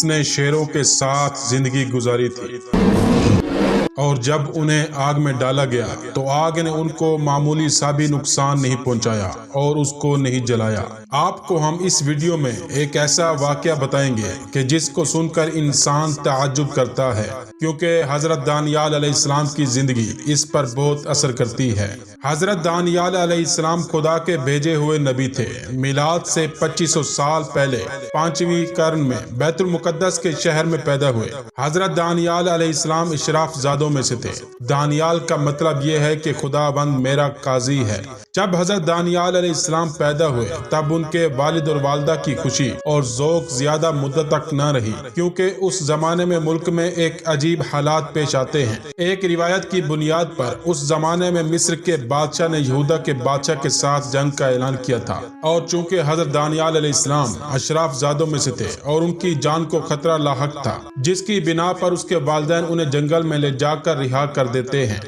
اس نے شیروں کے ساتھ زندگی گزاری تھی، اور جب انہیں آگ میں ڈالا گیا تو آگ نے ان کو معمولی سا بھی نقصان نہیں پہنچایا اور اس کو نہیں جلایا۔ آپ کو ہم اس ویڈیو میں ایک ایسا واقعہ بتائیں گے کہ جس کو سن کر انسان تعجب کرتا ہے، کیونکہ حضرت دانیال علیہ السلام کی زندگی اس پر بہت اثر کرتی ہے۔ حضرت دانیال علیہ السلام خدا کے بھیجے ہوئے نبی تھے۔ میلاد سے 2500 سال پہلے 5ویں قرن میں بیت المقدس کے شہر میں پیدا ہوئے۔ حضرت دانیال علیہ السلام اشراف زادوں میں سے تھے۔ دانیال کا مطلب یہ ہے کہ خداوند میرا قاضی ہے۔ جب حضرت دانیال علیہ السلام پیدا ہوئے تب ان کے والد اور والدہ کی خوشی اور ذوق زیادہ مدت تک نہ رہی، کیونکہ اس زمانے میں ملک میں ایک عجیب حالات پیش آتے ہیں۔ ایک روایت کی بنیاد پر اس زمانے میں مصر کے بادشاہ نے یہودا کے بادشاہ کے ساتھ جنگ کا اعلان کیا تھا، اور چونکہ حضرت دانیال علیہ السلام اشراف زادوں میں سے تھے اور ان کی جان کو خطرہ لاحق تھا، جس کی بنا پر اس کے والدین انہیں جنگل میں لے جا کر رہا کر دیتے ہیں۔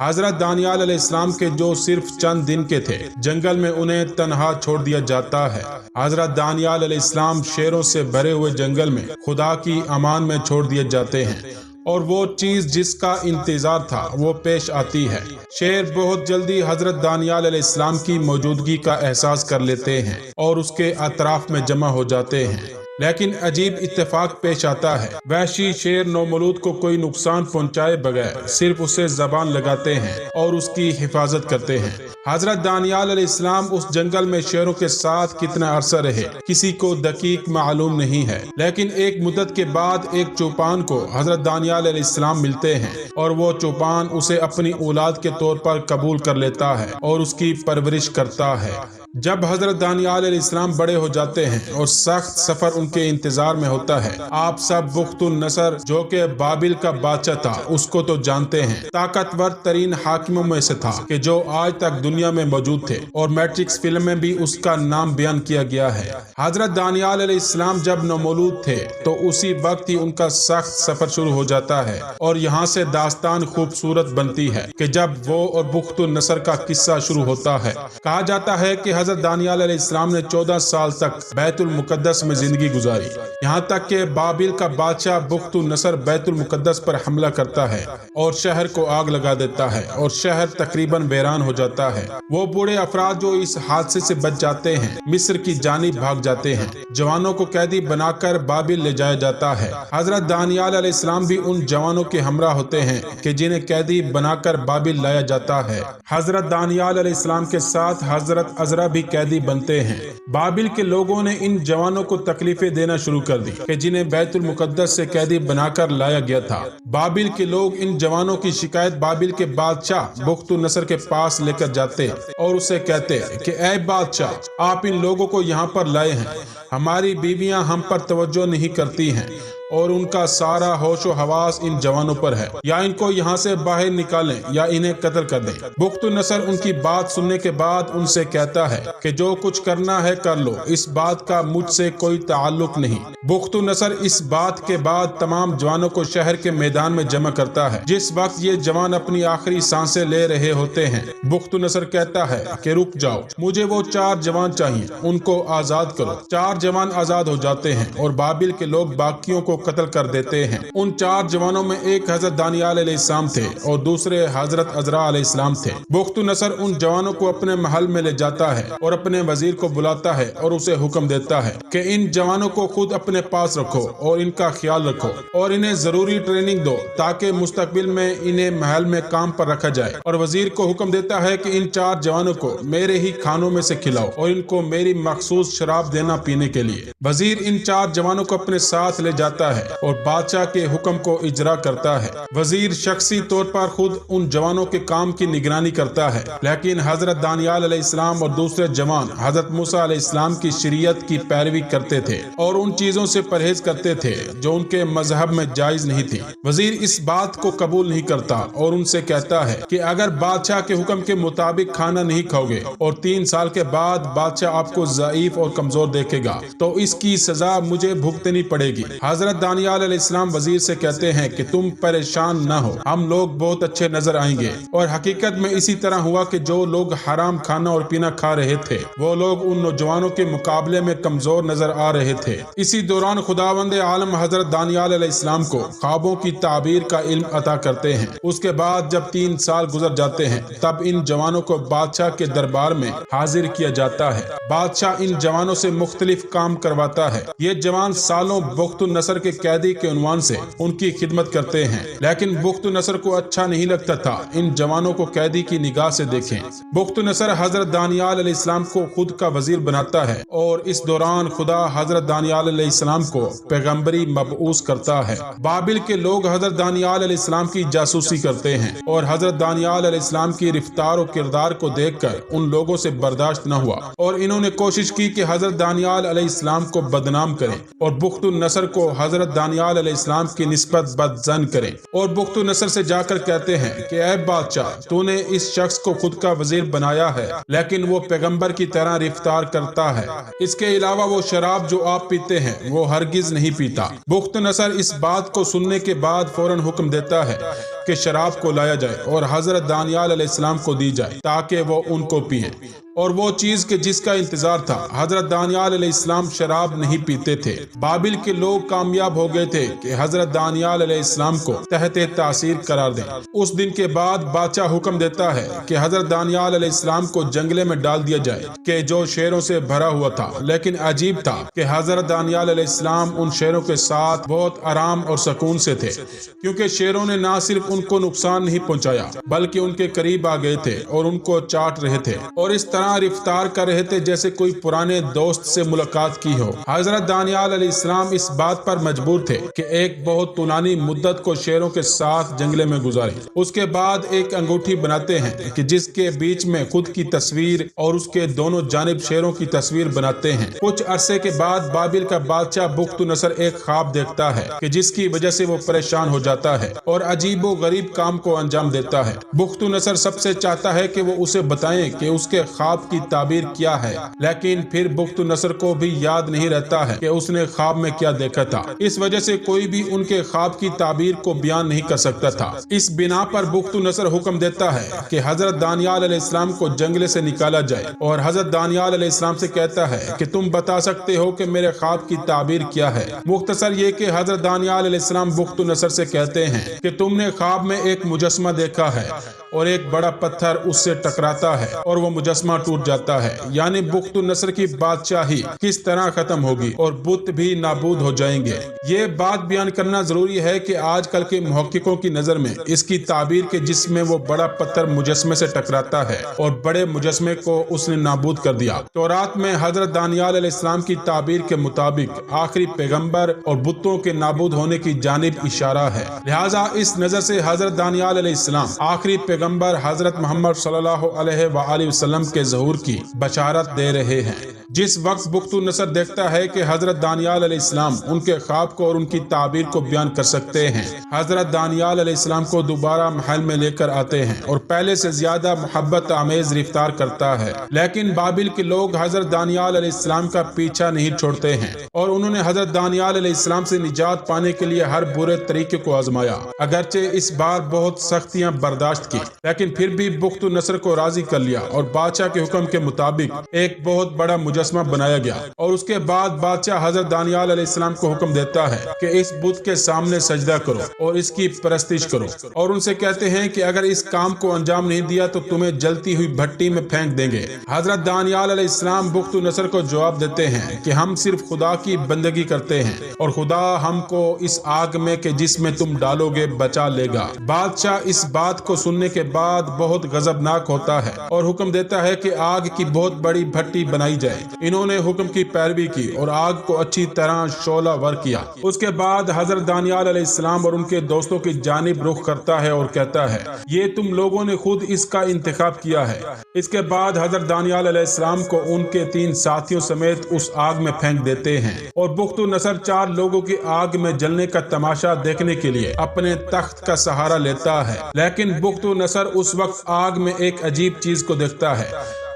حضرت دانیال علیہ السلام کے جو صرف چند دن کے تھے، جنگل میں انہیں تنہا چھوڑ دیا جاتا ہے۔ حضرت دانیال علیہ السلام شیروں سے بھرے ہوئے جنگل میں خدا کی امان میں چھوڑ دیے جاتے ہیں، اور وہ چیز جس کا انتظار تھا وہ پیش آتی ہے۔ شیر بہت جلدی حضرت دانیال علیہ السلام کی موجودگی کا احساس کر لیتے ہیں اور اس کے اطراف میں جمع ہو جاتے ہیں، لیکن عجیب اتفاق پیش آتا ہے۔ وحشی شیر نومولود کو کوئی نقصان پہنچائے بغیر صرف اسے زبان لگاتے ہیں اور اس کی حفاظت کرتے ہیں۔ حضرت دانیال علیہ السلام اس جنگل میں شیروں کے ساتھ کتنا عرصہ رہے کسی کو دقیق معلوم نہیں ہے، لیکن ایک مدت کے بعد ایک چوپان کو حضرت دانیال علیہ السلام ملتے ہیں، اور وہ چوپان اسے اپنی اولاد کے طور پر قبول کر لیتا ہے اور اس کی پرورش کرتا ہے۔ جب حضرت دانیال علیہ السلام بڑے ہو جاتے ہیں اور سخت سفر ان کے انتظار میں ہوتا ہے، آپ سب بخت النصر جو کہ بابل کا بادشاہ تھا اس کو تو جانتے ہیں، طاقتور ترین حاکموں میں سے تھا کہ جو آج تک دنیا میں موجود تھے، اور میٹرکس فلم میں بھی اس کا نام بیان کیا گیا ہے۔ حضرت دانیال علیہ السلام جب نومولود تھے تو اسی وقت ہی ان کا سخت سفر شروع ہو جاتا ہے، اور یہاں سے داستان خوبصورت بنتی ہے کہ جب وہ اور بخت النصر کا قصہ شروع ہوتا ہے۔ کہا جاتا ہے کہ حضرت دانیال علیہ السلام نے 14 سال تک بیت المقدس میں زندگی گزاری، یہاں تک کہ بابل کا بادشاہ بخت النصر بیت المقدس پر حملہ کرتا ہے اور شہر کو آگ لگا دیتا ہے، اور شہر تقریباً ویران ہو جاتا ہے۔ وہ بوڑھے افراد جو اس حادثے سے بچ جاتے ہیں مصر کی جانب بھاگ جاتے ہیں۔ جوانوں کو قیدی بنا کر بابل لے جایا جاتا ہے۔ حضرت دانیال علیہ السلام بھی ان جوانوں کے ہمراہ ہوتے ہیں کہ جنہیں قیدی بنا کر بابل لایا جاتا ہے۔ حضرت دانیال علیہ السلام کے ساتھ حضرت عزرا بھی قیدی بنتے ہیں۔ بابل کے لوگوں نے ان جوانوں کو تکلیفیں دینا شروع کر دی کہ جنہیں بیت المقدس سے قیدی بنا کر لایا گیا تھا۔ بابل کے لوگ ان جوانوں کی شکایت بابل کے بادشاہ بخت النصر کے پاس لے کر جاتے اور اسے کہتے کہ اے بادشاہ، آپ ان لوگوں کو یہاں پر لائے ہیں، ہماری بیویاں ہم پر توجہ نہیں کرتی ہیں، اور ان کا سارا ہوش و حواس ان جوانوں پر ہے، یا ان کو یہاں سے باہر نکالیں یا انہیں قتل کر دیں۔ بخت النصر ان کی بات سننے کے بعد ان سے کہتا ہے کہ جو کچھ کرنا ہے کر لو، اس بات کا مجھ سے کوئی تعلق نہیں۔ بخت النصر اس بات کے بعد تمام جوانوں کو شہر کے میدان میں جمع کرتا ہے۔ جس وقت یہ جوان اپنی آخری سانسیں لے رہے ہوتے ہیں، بخت النصر کہتا ہے کہ رک جاؤ، مجھے وہ 4 جوان چاہیے، ان کو آزاد کرو۔ 4 جوان آزاد ہو جاتے ہیں اور بابل کے لوگ باقیوں کو قتل کر دیتے ہیں۔ ان 4 جوانوں میں ایک حضرت دانیال علیہ السلام تھے اور دوسرے حضرت عزرا علیہ السلام تھے۔ بخت النصر ان جوانوں کو اپنے محل میں لے جاتا ہے اور اپنے وزیر کو بلاتا ہے اور اسے حکم دیتا ہے کہ ان جوانوں کو خود اپنے پاس رکھو اور ان کا خیال رکھو اور انہیں ضروری ٹریننگ دو تاکہ مستقبل میں انہیں محل میں کام پر رکھا جائے۔ اور وزیر کو حکم دیتا ہے کہ ان 4 جوانوں کو میرے ہی کھانوں میں سے کھلاؤ اور ان کو میری مخصوص شراب دینا پینے کے لیے۔ وزیر ان 4 جوانوں کو اپنے ساتھ لے جاتا ہے اور بادشاہ کے حکم کو اجرا کرتا ہے۔ وزیر شخصی طور پر خود ان جوانوں کے کام کی نگرانی کرتا ہے، لیکن حضرت دانیال علیہ السلام اور دوسرے جوان حضرت موسیٰ علیہ السلام کی شریعت کی پیروی کرتے تھے اور ان چیزوں سے پرہیز کرتے تھے جو ان کے مذہب میں جائز نہیں تھی۔ وزیر اس بات کو قبول نہیں کرتا اور ان سے کہتا ہے کہ اگر بادشاہ کے حکم کے مطابق کھانا نہیں کھاؤ گے اور 3 سال کے بعد بادشاہ آپ کو ضعیف اور کمزور دیکھے گا تو اس کی سزا مجھے بھگتنی پڑے گی۔ حضرت حضرت دانیال علیہ السلام وزیر سے کہتے ہیں کہ تم پریشان نہ ہو، ہم لوگ بہت اچھے نظر آئیں گے۔ اور حقیقت میں اسی طرح ہوا کہ جو لوگ حرام کھانا اور پینا کھا رہے تھے وہ لوگ ان نوجوانوں کے مقابلے میں کمزور نظر آ رہے تھے۔ اسی دوران خداوند عالم حضرت دانیال علیہ السلام کو خوابوں کی تعبیر کا علم عطا کرتے ہیں۔ اس کے بعد جب 3 سال گزر جاتے ہیں تب ان جوانوں کو بادشاہ کے دربار میں حاضر کیا جاتا ہے۔ بادشاہ ان جوانوں سے مختلف کام کرواتا ہے۔ یہ جوان سالوں بخت النصر کے قیدی کے عنوان سے ان کی خدمت کرتے ہیں، لیکن بخت النصر کو اچھا نہیں لگتا تھا ان جوانوں کو قیدی کی نگاہ سے دیکھیں۔ بخت النصر حضرت دانیال علیہ السلام کو خود کا وزیر بناتا ہے اور اس دوران خدا حضرت دانیال علیہ السلام کو پیغمبری مبعوث کرتا ہے۔ بابل کے لوگ حضرت دانیال علیہ السلام کی جاسوسی کرتے ہیں اور حضرت دانیال علیہ السلام کی رفتار و کردار کو دیکھ کر ان لوگوں سے برداشت نہ ہوا اور انہوں نے کوشش کی کہ حضرت دانیال علیہ السلام کو بدنام کریں اور بخت النصر کو حضرت دانیال علیہ السلام کی نسبت بدظن کریں، اور بخت النصر سے جا کر کہتے ہیں کہ اے بادشاہ، تو نے اس شخص کو خود کا وزیر بنایا ہے لیکن وہ پیغمبر کی طرح رفتار کرتا ہے۔ اس کے علاوہ وہ شراب جو آپ پیتے ہیں وہ ہرگز نہیں پیتا۔ بخت نصر اس بات کو سننے کے بعد فوراً حکم دیتا ہے کہ شراب کو لایا جائے اور حضرت دانیال علیہ السلام کو دی جائے تاکہ وہ ان کو پئیں، اور وہ چیز کہ جس کا انتظار تھا، حضرت دانیال علیہ السلام شراب نہیں پیتے تھے۔ بابل کے لوگ کامیاب ہو گئے تھے کہ حضرت دانیال علیہ السلام کو تحت تاثیر قرار دیں۔ اس دن کے بعد بادشاہ حکم دیتا ہے کہ حضرت دانیال علیہ السلام کو جنگلے میں ڈال دیا جائے کہ جو شیروں سے بھرا ہوا تھا، لیکن عجیب تھا کہ حضرت دانیال علیہ السلام ان شیروں کے ساتھ بہت آرام اور سکون سے تھے، کیونکہ شیروں نے نہ صرف ان کو نقصان نہیں پہنچایا بلکہ ان کے قریب آ گئے تھے اور ان کو چاٹ رہے تھے اور اس طرح رفتار کر رہے تھے جیسے کوئی پرانے دوست سے ملاقات کی ہو۔ حضرت دانیال علیہ السلام اس بات پر مجبور تھے کہ ایک بہت طولانی مدت کو شیروں کے ساتھ جنگلے میں گزاریں۔ اس کے بعد ایک انگوٹھی بناتے ہیں کہ جس کے بیچ میں خود کی تصویر اور اس کے دونوں جانب شیروں کی تصویر بناتے ہیں۔ کچھ عرصے کے بعد بابل کا بادشاہ بخت نصر ایک خواب دیکھتا ہے کہ جس کی وجہ سے وہ پریشان ہو جاتا ہے اور عجیب و غریب کام کو انجام دیتا ہے۔ بخت نصر سب سے چاہتا ہے کہ وہ اسے بتائیں کہ اس کے خواب کی تعبیر کیا ہے، لیکن پھر بخت نصر کو بھی یاد نہیں رہتا ہے کہ اس نے خواب میں کیا دیکھا تھا۔ اس وجہ سے کوئی بھی ان کے خواب کی تعبیر کو بیان نہیں کر سکتا تھا۔ اس بنا پر بخت نصر حکم دیتا ہے کہ حضرت دانیال علیہ السلام کو جنگلے سے نکالا جائے اور حضرت دانیال علیہ السلام سے کہتا ہے کہ تم بتا سکتے ہو کہ میرے خواب کی تعبیر کیا ہے۔ مختصر یہ کہ حضرت دانیال علیہ السلام بخت نصر سے کہتے ہیں کہ تم نے خواب میں ایک مجسمہ دیکھا ہے اور ایک بڑا پتھر اس سے ٹکراتا ہے اور وہ مجسمہ ٹوٹ جاتا ہے، یعنی بخت نصر کی بادشاہی کس طرح ختم ہوگی اور بت بھی نابود ہو جائیں گے۔ یہ بات بیان کرنا ضروری ہے کہ آج کل کے محققوں کی نظر میں اس کی تعبیر کے جس میں وہ بڑا پتھر مجسمے سے ٹکراتا ہے اور بڑے مجسمے کو اس نے نابود کر دیا۔ تورات میں حضرت دانیال علیہ السلام کی تعبیر کے مطابق آخری پیغمبر اور بتوں کے نابود ہونے کی جانب اشارہ ہے، لہٰذا اس نظر سے حضرت دانیال علیہ السلام آخری پیغمبر حضرت محمد صلی اللہ علیہ وآلہ وسلم کے ظہور کی بشارت دے رہے ہیں۔ جس وقت بخت نصر دیکھتا ہے کہ حضرت دانیال علیہ السلام ان کے خواب کو اور ان کی تعبیر کو بیان کر سکتے ہیں، حضرت دانیال علیہ السلام کو دوبارہ محل میں لے کر آتے ہیں اور پہلے سے زیادہ محبت آمیز رفتار کرتا ہے، لیکن بابل کے لوگ حضرت دانیال علیہ السلام کا پیچھا نہیں چھوڑتے ہیں اور انہوں نے حضرت دانیال علیہ السلام سے نجات پانے کے لیے ہر برے طریقے کو آزمایا۔ اگرچہ اس بار بہت سختیاں برداشت کی، لیکن پھر بھی بخت نصر کو راضی کر لیا اور بادشاہ کے حکم کے مطابق ایک بہت بڑا مجسمہ بنایا گیا، اور اس کے بعد بادشاہ حضرت دانیال علیہ السلام کو حکم دیتا ہے کہ اس بت کے سامنے سجدہ کرو اور اس کی پرستش کرو، اور ان سے کہتے ہیں کہ اگر اس کام کو انجام نہیں دیا تو تمہیں جلتی ہوئی بھٹی میں پھینک دیں گے۔ حضرت دانیال علیہ السلام بخت نصر کو جواب دیتے ہیں کہ ہم صرف خدا کی بندگی کرتے ہیں اور خدا ہم کو اس آگ میں کہ جس میں تم ڈالو گے بچا لے گا۔ بادشاہ اس بات کو سننے کے بعد بہت غضبناک ہوتا ہے اور حکم دیتا ہے کہ آگ کی بہت بڑی بھٹی بنائی جائے۔ انہوں نے حکم کی پیروی کی اور آگ کو اچھی طرح شعلہ ور کیا۔ اس کے بعد حضرت دانیال علیہ السلام اور ان کے دوستوں کی جانب رخ کرتا ہے اور کہتا ہے یہ تم لوگوں نے خود اس کا انتخاب کیا ہے۔ اس کے بعد حضرت دانیال علیہ السلام کو ان کے 3 ساتھیوں سمیت اس آگ میں پھینک دیتے ہیں اور بخت نصر 4 لوگوں کی آگ میں جلنے کا تماشا دیکھنے کے لیے اپنے تخت کا سہارا لیتا ہے، لیکن بخت نصر اس وقت آگ میں ایک عجیب چیز کو دیکھتا ہے۔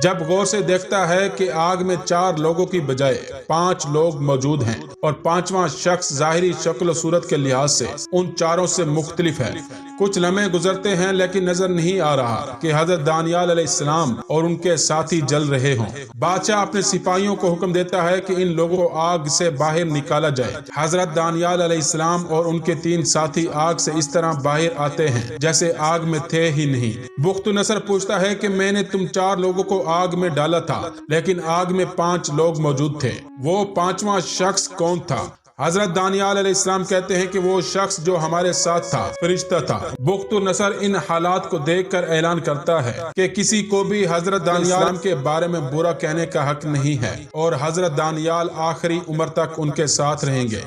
جب غور سے دیکھتا ہے کہ آگ میں 4 لوگوں کی بجائے 5 لوگ موجود ہیں اور 5واں شخص ظاہری شکل و صورت کے لحاظ سے ان 4 سے مختلف ہے، کچھ لمحے گزرتے ہیں لیکن نظر نہیں آ رہا کہ حضرت دانیال علیہ السلام اور ان کے ساتھی جل رہے ہوں۔ بادشاہ اپنے سپاہیوں کو حکم دیتا ہے کہ ان لوگوں کو آگ سے باہر نکالا جائے۔ حضرت دانیال علیہ السلام اور ان کے 3 ساتھی آگ سے اس طرح باہر آتے ہیں جیسے آگ میں تھے ہی نہیں۔ بخت نصر پوچھتا ہے کہ میں نے تم 4 لوگوں کو آگ میں ڈالا تھا لیکن آگ میں 5 لوگ موجود تھے، وہ 5واں شخص کون تھا؟ حضرت دانیال علیہ السلام کہتے ہیں کہ وہ شخص جو ہمارے ساتھ تھا فرشتہ تھا۔ بخت نصر ان حالات کو دیکھ کر اعلان کرتا ہے کہ کسی کو بھی حضرت دانیال کے بارے میں برا کہنے کا حق نہیں ہے اور حضرت دانیال آخری عمر تک ان کے ساتھ رہیں گے۔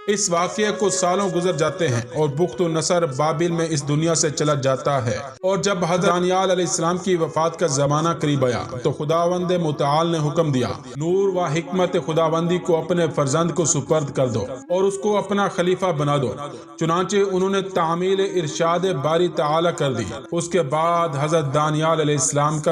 اس واقعے کو سالوں گزر جاتے ہیں اور بخت نصر بابل میں اس دنیا سے چلا جاتا ہے، اور جب حضرت دانیال علیہ السلام کی وفات کا زمانہ قریب آیا تو خداوند متعال نے حکم دیا، نور و حکمت خداوندی کو اپنے فرزند کو سپرد کر دو اور اس کو اپنا خلیفہ بنا دو۔ چنانچہ انہوں نے تعمیل ارشاد باری تعالی کر دی۔ اس کے بعد حضرت دانیال علیہ السلام کا